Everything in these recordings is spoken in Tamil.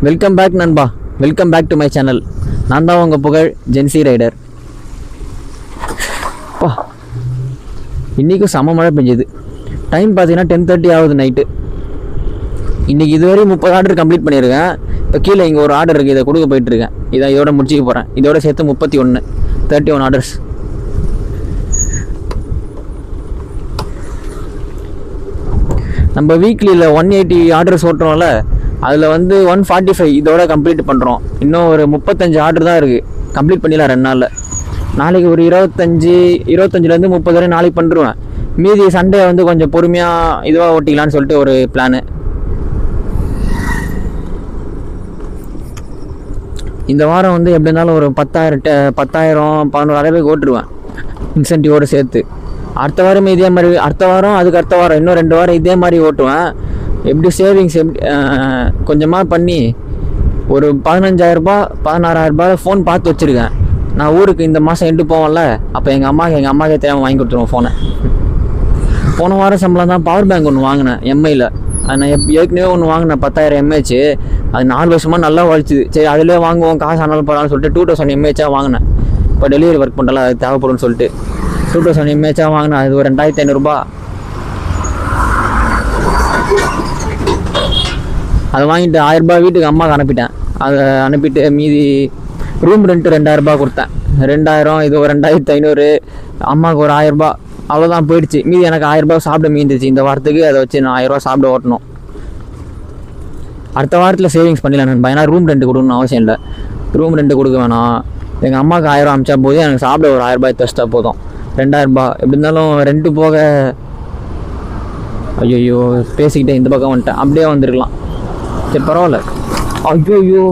வெல்கம் பேக் நண்பா, welcome back to my channel. நான் தான் உங்கள் புகழ் ஜென்சி ரைடர். பா, இன்றைக்கும் செம மழை பெஞ்சுது. டைம் பார்த்தீங்கன்னா 10:30 ஆகுது நைட்டு. இன்றைக்கி இதுவரை 30 ஆர்டர் கம்ப்ளீட் பண்ணியிருக்கேன். இப்போ கீழே இங்கே ஒரு ஆர்டர் இருக்குது, இதை கொடுக்க போயிட்டுருக்கேன். இதை இதோட முடிச்சிக்க போகிறேன். இதோட சேர்த்து 31 ஆர்டர்ஸ். நம்ம வீக்லியில் 180 ஆர்டர்ஸ் ஓட்டுறோம்ல, அதில் வந்து 145 இதோட கம்ப்ளீட் பண்ணுறோம். இன்னும் ஒரு 35 ஆர்டர் தான் இருக்குது, கம்ப்ளீட் பண்ணிடலாம் 2 நாளில். நாளைக்கு ஒரு 25 30 வரை நாளைக்கு பண்ணிடுவேன். மீதி சண்டே வந்து கொஞ்சம் பொறுமையாக இதுவாக ஓட்டிக்கலான்னு சொல்லிட்டு ஒரு பிளானு. இந்த வாரம் வந்து எப்படி இருந்தாலும் ஒரு 10,000-11,000 ஓட்டுருவேன் இன்சென்டிவோடு சேர்த்து. அடுத்த வாரம் இதே மாதிரி, அடுத்த வாரம் அதுக்கு அடுத்த வாரம் இன்னும் 2 வாரம் இதே மாதிரி ஓட்டுவேன். எப்படி சேவிங்ஸ் கொஞ்சமாக பண்ணி ஒரு 15,000-16,000 ஃபோன் பார்த்து வச்சுருக்கேன். நான் ஊருக்கு இந்த மாதம் எண்டு போவேன்ல, அப்போ எங்கள் அம்மாக்கே தேவை வாங்கி கொடுத்துருவோம் ஃபோனை. போன வாரம் சம்பளம் தான் பவர் பேங்க் ஒன்று வாங்கினேன் எம்ஐயில். அது நான் ஏற்கனவே ஒன்று வாங்கினேன் 10,000 mAh. அது 4 வருஷமாக நல்லா வலிச்சுது. சரி அதிலே வாங்குவோம், காசு ஆனாலும் போகலான்னு சொல்லிட்டு 2000 mAh வாங்கினேன். இப்போ டெலிவரி ஒர்க் பண்ணல, அது தேவைப்படும்னு சொல்லிட்டு 2000 mAh வாங்கினேன். அது ஒரு 2,500 அதை வாங்கிட்டு 1000 வீட்டுக்கு அம்மாவுக்கு அனுப்பிட்டேன். அதை அனுப்பிட்டு மீதி ரூம் ரெண்ட்டு 2,000 கொடுத்தேன். 2,000 இது ஒரு 2,500, அம்மாவுக்கு ஒரு 1,000. அவ்வளோதான் போயிடுச்சு. மீதி எனக்கு 1,000 சாப்பிட மீந்துச்சு இந்த வாரத்துக்கு. அதை வச்சு நான் 1,000 சாப்பிட ஓட்டணும். அடுத்த வாரத்தில் சேவிங்ஸ் பண்ணிடலாம் நண்பா. ஏன்னா ரூம் ரெண்ட் கொடுக்கணும்னு அவசியம் இல்லை. ரூம் ரெண்ட் கொடுக்க வேணாம். எங்கள் அம்மாவுக்கு 1,000 அமிச்சா போது, எனக்கு சாப்பிட ஒரு 1,000 தச்சுட்டா போதும். 2,000 எப்படி இருந்தாலும் ரெண்டு போக. ஐயோ பேசிக்கிட்டே இந்த பக்கம் வந்துட்டேன். அப்படியே வந்துருக்கலாம். சரி பரவாயில்ல. ஐயோ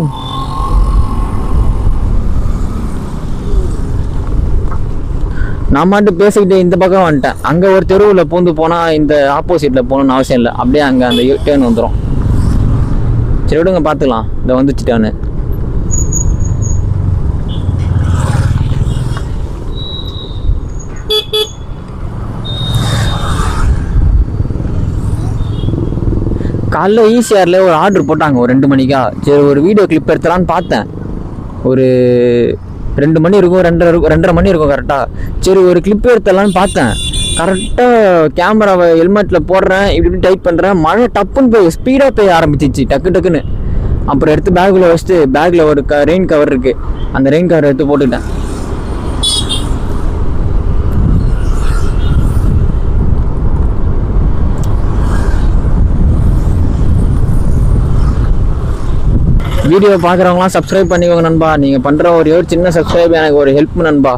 நான் மட்டும் பேசிக்கிட்டே இந்த பக்கம் வந்துட்டேன். அங்கே ஒரு தெருவில் பூந்து போனால் இந்த ஆப்போசிட்டில் போகணுன்னு அவசியம் இல்லை. அப்படியே அங்கே அந்த டேர்ன் வந்துடும். சரி விடுங்க, பார்த்துக்கலாம். இதை வந்துச்சுட்டான்னு. காலைல ஈசிஆரில் ஒரு ஆர்டர் போட்டாங்க ஒரு 2 மணிக்கா. சரி ஒரு வீடியோ கிளிப் எடுத்துலான்னு பார்த்தேன். ஒரு 2 மணி இருக்கும், 2:30 மணி இருக்கும் கரெக்டாக. சரி ஒரு கிளிப் எடுத்துடலான்னு பார்த்தேன். கரெக்டாக கேமராவை ஹெல்மெட்டில் போடுறேன், இப்படி டைப் பண்ணுறேன். மழை டப்புன்னு போய் ஸ்பீடாக போய் ஆரம்பிச்சிச்சு டக்குன்னு. அப்புறம் எடுத்து பேக்கில் வச்சுட்டு, பேக்கில் ஒரு ரெயின் கவர் இருக்குது, அந்த ரெயின் கவர் எடுத்து போட்டுக்கிட்டேன். வீடியோ பார்க்குறவங்களாம் சப்ஸ்கிரைப் பண்ணிக்கோங்க நண்பா. நீங்கள் பண்ணுற ஒரு சின்ன சப்ஸ்கிரைப் எனக்கு ஒரு ஹெல்ப் நண்பா.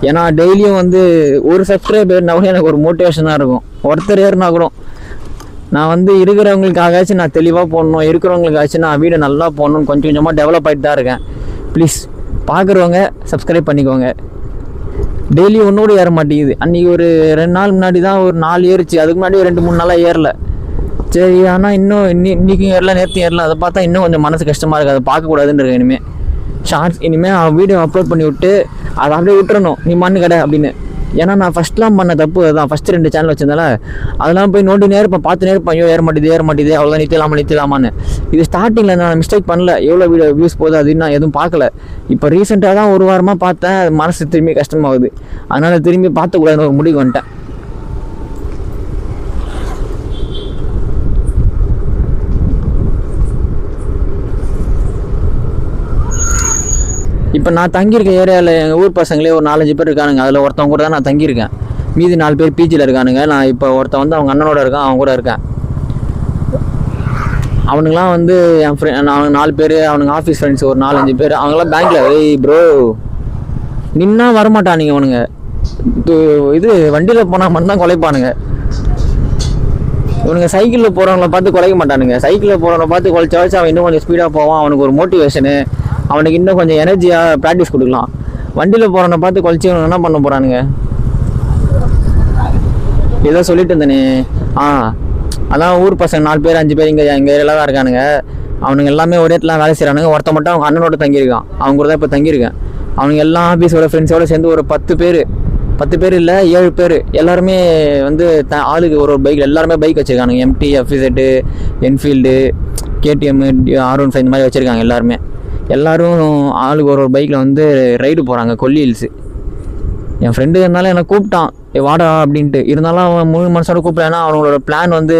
ஏன்னா டெய்லியும் வந்து ஒரு சப்ஸ்கிரைப் ஏறினாலும் எனக்கு ஒரு மோட்டிவேஷனாக இருக்கும். ஒருத்தர் ஏறினா கூட நான் வந்து இருக்கிறவங்களுக்காகாச்சும் நான் தெளிவாக போடணும், இருக்கிறவங்களுக்காச்சும் நான் வீடியோ நல்லா போடணும்னு கொஞ்சம் கொஞ்சமாக டெவலப் ஆகிட்டு தான் இருக்கேன். ப்ளீஸ் பார்க்குறவங்க சப்ஸ்கிரைப் பண்ணிக்கோங்க. டெய்லி ஒன்றோடு ஏற மாட்டேங்குது. அன்றைக்கி ஒரு 2 நாள் முன்னாடி தான் ஒரு 4 ஏறிச்சு. அதுக்கு முன்னாடி 2-3 நாளாக ஏறல. சரி, ஆனால் இன்னும் இன்றைக்கும் ஏறல, நேற்று ஏறல. அதை பார்த்தா இன்னும் கொஞ்சம் மனசு கஷ்டமாக இருக்குது. அதை பார்க்கக்கூடாதுன்னு இருக்கு. இனிமேல் ஷார்ட்ஸ் இனிமேல் வீடியோ அப்லோட் பண்ணி விட்டு அதை அப்படியே விட்டுறணும், நீ மண்ணு கடை அப்படின்னு. ஏன்னா நான் ஃபஸ்ட்லாம் பண்ண தப்பு அதுதான். ஃபஸ்ட்டு 2 சேனல் வச்சிருந்தால அதெல்லாம் போய் நோண்டி நேர்ப்பேன், பார்த்து நேர்ப்பேன். ஐயோ ஏற மாட்டேது அவ்வளோதான், நிறுத்தலாமான்னு. இது ஸ்டார்டிங்கில் நான் மிஸ்டேக் பண்ணல. எவ்வளோ வீடியோ வியூஸ் போகுது அது நான் எதுவும் பார்க்கல. இப்போ ரீசெண்டாக தான் ஒரு வாரமாக பார்த்தேன். மனசு திரும்பி கஷ்டமாகுது. அதனால் திரும்பி பார்த்துக்கூடாதுன்னு ஒரு முடிவு வந்துட்டேன். இப்போ நான் தங்கியிருக்க ஏரியாவில் எங்கள் ஊர் பசங்களே ஒரு 4-5 பேர் இருக்கானுங்க. அதில் ஒருத்தவங்க கூட தான் நான் தங்கியிருக்கேன். மீதி 4 பேர் பிஜியில் இருக்கானுங்க. நான் இப்போ ஒருத்தன் வந்து அவங்க அண்ணனோட இருக்கான், அவங்க கூட இருக்கேன். அவனுங்களாம் வந்து என் ஃப்ரெண்ட், நான் 4 பேர், அவனுங்க ஆஃபீஸ் ஃப்ரெண்ட்ஸ் ஒரு 4-5 பேர். அவங்களாம் பேங்க்கில். ஏய் ப்ரோ நின்னா வரமாட்டானுங்க அவனுங்க. இது வண்டியில் போனால் மட்டும்தான் குலைப்பானுங்க. இவனுங்க சைக்கிளில் போகிறவங்கள பார்த்து குலைக்க மாட்டானுங்க. சைக்கிளில் போகிறவங்கள பார்த்து குலைச்சா அவன் இன்னும் கொஞ்சம் ஸ்பீடாக போவான். அவனுக்கு ஒரு மோட்டிவேஷனு, அவனுக்கு இன்னும் கொஞ்சம் எனர்ஜியாக ப்ராக்டிஸ் கொடுக்கலாம். வண்டியில் போகிறவனை பார்த்து குலைச்சி இவனுக்கு என்ன பண்ண போகிறானுங்க? ஏதோ சொல்லிட்டு இருந்தேனே. அதான் ஊர் பசங்க 4 பேர் 5 பேர் எங்கள் ஏரியாவில் தான் இருக்கானுங்க. அவனுங்க எல்லாமே ஒரே இடத்துல வேலை செய்கிறானுங்க. ஒருத்த மட்டும் அவங்க அண்ணனோட தங்கியிருக்கான். அவங்க கூட தான் இப்போ தங்கியிருக்கேன். அவனுங்க எல்லாம் ஆஃபீஸோட ஃப்ரெண்ட்ஸோடு சேர்ந்து ஒரு 10 பேர் இல்லை 7 பேர். எல்லாருமே வந்து ஆளுக்கு ஒரு பைக், எல்லாருமே பைக் வச்சுருக்கானுங்க. MT, FZ, Enfield, KTM R15 இந்த மாதிரி வச்சுருக்காங்க எல்லோரும் ஆளுக்கு ஒரு பைக்கில் வந்து ரைடு போகிறாங்க கொல்லி ஹில்ஸு. என் ஃப்ரெண்டு இருந்தாலும் என்னை கூப்பிட்டான் வாடா அப்படின்ட்டு. இருந்தாலும் அவன் முழு மனசோட கூப்பிட்றான்னா அவங்களோட பிளான் வந்து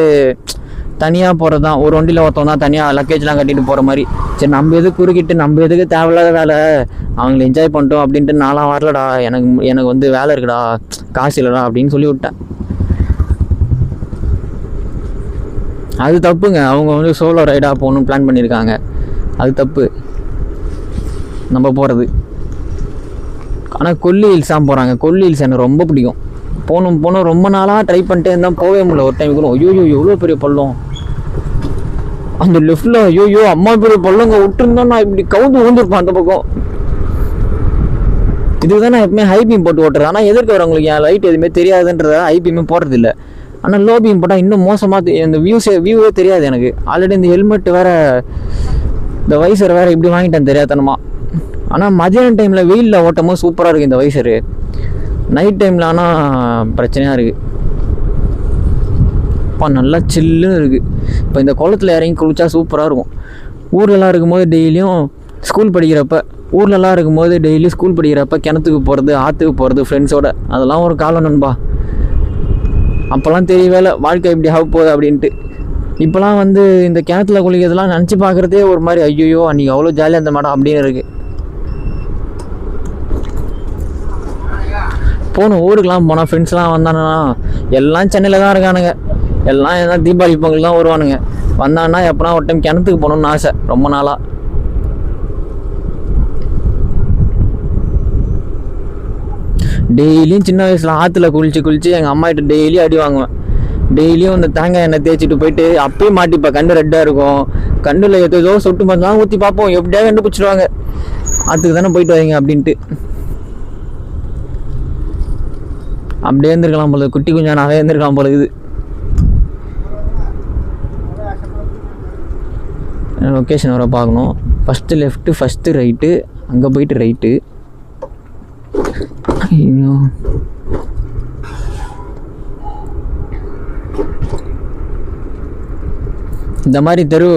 தனியாக போகிறது தான். ஒரு வண்டியில் ஒருத்தவங்க தான் தனியாக லக்கேஜ்லாம் கட்டிட்டு போகிற மாதிரி. சரி நம்ம எதுக்கு குறுக்கிட்டு நம்ம எதுக்கு தேவையில்லாத வேலை, அவங்கள என்ஜாய் பண்ணிட்டோம் அப்படின்ட்டு நான்லாம் வரலடா, எனக்கு வந்து வேலை இருக்குடா, காசு இல்லைடா அப்படின்னு சொல்லி விட்டேன். அது தப்புங்க. அவங்க வந்து சோலோ ரைடாக போகணுன்னு பிளான் பண்ணியிருக்காங்க, அது தப்பு நம்ம போகிறது. ஆனால் கொல்லி ஹில்ஸ் தான் போகிறாங்க. கொல்லி ஹில்ஸ் எனக்கு ரொம்ப பிடிக்கும். போகணும் ரொம்ப நாளாக ட்ரை பண்ணிட்டே இருந்தால் போகவே முடியல. ஒரு டைம் கூட ஐயோ எவ்வளோ பெரிய பள்ளம் அந்த லெஃப்டில், ஐயோ அம்மா பெரிய பள்ளங்க விட்டுருந்தோம், நான் இப்படி கவுந்து விழுந்துருப்பேன் அந்த பக்கம். இதுக்கு தான் நான் எப்பவுமே ஹை பீம் போட்டு ஓட்டுறது. ஆனால் எதிர்க்க வரவங்களுக்கு என் லைட் எதுவுமே தெரியாதுன்றத ஹை பீமே போடுறது இல்லை. ஆனால் லோ பீம் போட்டால் இன்னும் மோசமாக இந்த வியூவே தெரியாது எனக்கு. ஆல்ரெடி இந்த ஹெல்மெட் வேறு, இந்த வைசர் வேறு இப்படி வாங்கிட்டேன் தெரியாதனமா. ஆனால் மதியான டைமில் வெயிலில் ஓட்டும் போது சூப்பராக இருக்குது இந்த வைசரு. நைட் டைமில் ஆனால் பிரச்சனையாக இருக்குது. இப்போ நல்லா சில்லுன்னு இருக்குது. இப்போ இந்த குளத்தில் இறங்கி குளிச்சா சூப்பராக இருக்கும். ஊர்லலாம் இருக்கும்போது டெய்லியும் ஸ்கூல் படிக்கிறப்ப கிணத்துக்கு போகிறது, ஆற்றுக்கு போகிறது ஃப்ரெண்ட்ஸோட, அதெல்லாம் ஒரு காலம் நண்பா. அப்போல்லாம் தெரியவேல வாழ்க்கை இப்படி ஆக போகுது அப்படின்ட்டு. இப்போலாம் வந்து இந்த கிணத்துல குளிக்கிறதுலாம் நினச்சி பார்க்குறதே ஒரு மாதிரி ஐயோ அன்றைக்கி அவ்வளோ ஜாலியாக இருந்த மாடம் அப்படின்னு இருக்குது. போகணும் ஊருக்கெலாம் போனால் ஃப்ரெண்ட்ஸ்லாம் வந்தானுன்னா எல்லாம் சென்னையில் தான் இருக்கானுங்க. எல்லாம் எதனா தீபாவளி பொங்கல் தான் வருவானுங்க. வந்தான்னா எப்போனா ஒரு டைம் கிணத்துக்கு போகணுன்னு ஆசை ரொம்ப நாளாக. டெய்லியும் சின்ன வயசில் ஆற்றுல குளிச்சு எங்கள் அம்மாகிட்ட டெய்லியும் அடி வாங்குவேன். டெய்லியும் இந்த தேங்காய் எண்ணெய் தேய்ச்சிட்டு போயிட்டு அப்பயே மாட்டிப்பேன். கண்டு ரெட்டாக இருக்கும், கண்டில் ஏதோ சொட்டு மருந்துலாம் ஊற்றி பார்ப்போம், எப்படியா கண்டுபிடிச்சிடுவாங்க. ஆற்றுக்கு தானே போயிட்டு வரீங்க அப்படின்ட்டு. அப்படியே இருந்திருக்கலாம் போல, குட்டி கொஞ்சம் நிறைய இருந்திருக்கலாம் போல. இது லொக்கேஷன் வர பார்க்கணும். ஃபஸ்ட்டு லெஃப்ட்டு, ஃபஸ்ட்டு ரைட்டு, அங்கே போயிட்டு ரைட்டு. ஐயோ இந்த மாதிரி தெரு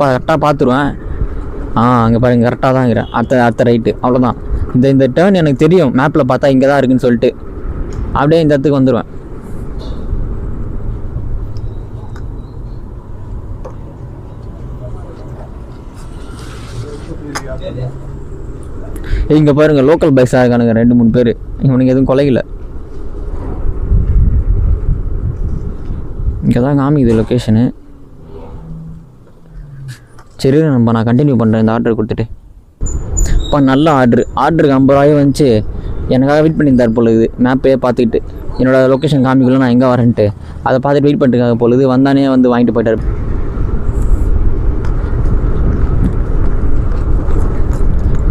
கரெக்டாக பார்த்துருவேன். அங்கே பாருங்க கரெக்டாக தான் இருக்கிறேன். அடுத்த ரைட்டு அவ்வளோதான். இந்த டேர்ன் எனக்கு தெரியும், மேப்பில் பார்த்தா இங்கே தான் இருக்குன்னு சொல்லிட்டு அப்படியே இந்த இடத்துக்கு வந்துடுவேன். இங்கே பாருங்க லோக்கல் பைக்ஸாக இருக்கானுங்க 2-3 பேர். இவனுக்கு எதுவும் கொலையில. இங்கே தான் காமிக்குது லொக்கேஷனு. சரி நான் கண்டினியூ பண்ணுறேன் இந்த ஆர்டர் கொடுத்துட்டு. இப்போ நல்ல ஆர்டருக்கு 50 ரூபாயும் வந்துச்சு. எனக்காக வெயிட் பண்ணியிருந்தார் பொழுது மேப்பே பார்த்துக்கிட்டு என்னோடய லொக்கேஷன் காமிக்கல நான் எங்கே வரேன்ட்டு அதை பார்த்துட்டு வெயிட் பண்ணிட்டுருக்காங்க பொழுது. வந்தானே வந்து வாங்கிட்டு போயிட்டார்.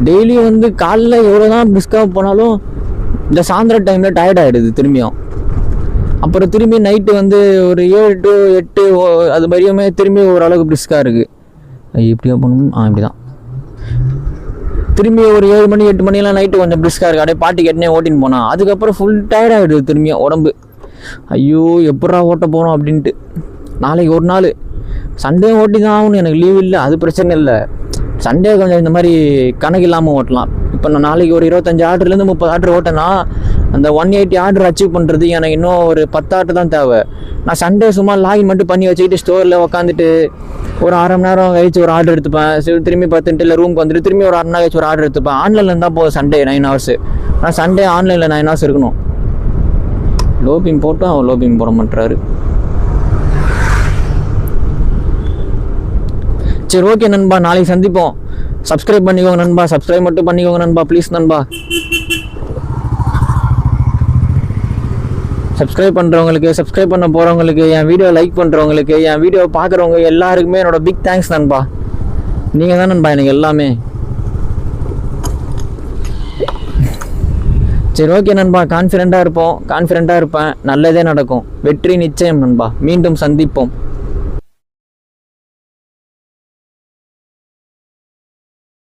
டெய்லியும் வந்து காலைல எவ்வளோ தான் பிஸ்காக போனாலும் இந்த சாயந்தர டைமில் டயர்ட் ஆகிடுது திரும்பியும். அப்புறம் திரும்பி நைட்டு வந்து ஒரு 7 to 8 அது மாதிரியுமே திரும்பி ஓரளவுக்கு பிரிஸ்காக இருக்குது. இப்படியா பண்ணணும்? இப்படி தான். திரும்பி ஒரு 7 மணி 8 மணிலாம் நைட்டு கொஞ்சம் பிரிஸ்காக இருக்குது. அப்படியே பாட்டு கேட்டுனே ஓட்டின்னு போனால் அதுக்கப்புறம் ஃபுல் டயர்ட் ஆகிடுது திரும்பியும் உடம்பு. ஐயோ எப்படா ஓட்ட போகிறோம் அப்படின்ட்டு. நாளைக்கு ஒரு நாள் சண்டே ஓட்டி தான் ஆகணும், எனக்கு லீவ் இல்லை, அது பிரச்சனை இல்லை. சண்டே கொஞ்சம் இந்த மாதிரி கணக்கு இல்லாமல் ஓட்டலாம். இப்போ நான் நாளைக்கு ஒரு 25 ஆர்டர்லேருந்து 30 ஆர்டர் ஓட்டேன்னா அந்த 180 ஆர்டர் அச்சீவ் பண்ணுறது எனக்கு இன்னும் ஒரு 10 ஆர்டர் தான் தேவை. நான் சண்டே சும்மா லாகின் மட்டும் பண்ணி வச்சுக்கிட்டு ஸ்டோரில் உட்காந்துட்டு ஒரு 1/2 மணி நேரம் கழிச்சு ஒரு ஆர்டர் எடுத்துப்பேன். சரி திரும்பி 10 நிமிஷம் இல்லை ரூமுக்கு வந்துட்டு திரும்பி ஒரு 1/2 மணி நேரம் கழிச்சு ஒரு ஆர்டர் எடுத்துப்பேன். ஆன்லைனில் இருந்தால் போதும் சண்டே 9 hours. ஆனால் சண்டே ஆன்லைனில் 9 hours இருக்கணும். லோ பீம் போட்டும் அவன் லோ பீம் போட மாட்டாரு. சரி ஓகே நண்பா, நாளைக்கு சந்திப்போம். சப்ஸ்கிரைப் பண்ணிக்கோங்க நண்பா, சப்ஸ்கிரைப் மட்டும் பண்ணிக்கோங்க நண்பா, ப்ளீஸ் நண்பா. சப்ஸ்கிரைப் பண்ணுறவங்களுக்கு, சப்ஸ்கிரைப் பண்ண போகிறவங்களுக்கு, என் வீடியோ லைக் பண்ணுறவங்களுக்கு, என் வீடியோ பார்க்குறவங்க எல்லாருக்குமே என்னோட பிக் தேங்க்ஸ் நண்பா. நீங்கள் தான் நண்பா எனக்கு எல்லாமே. சரி ஓகே நண்பா, கான்ஃபிடெண்ட்டாக இருப்பேன், நல்லதே நடக்கும், வெற்றி நிச்சயம் நண்பா. மீண்டும் சந்திப்போம்.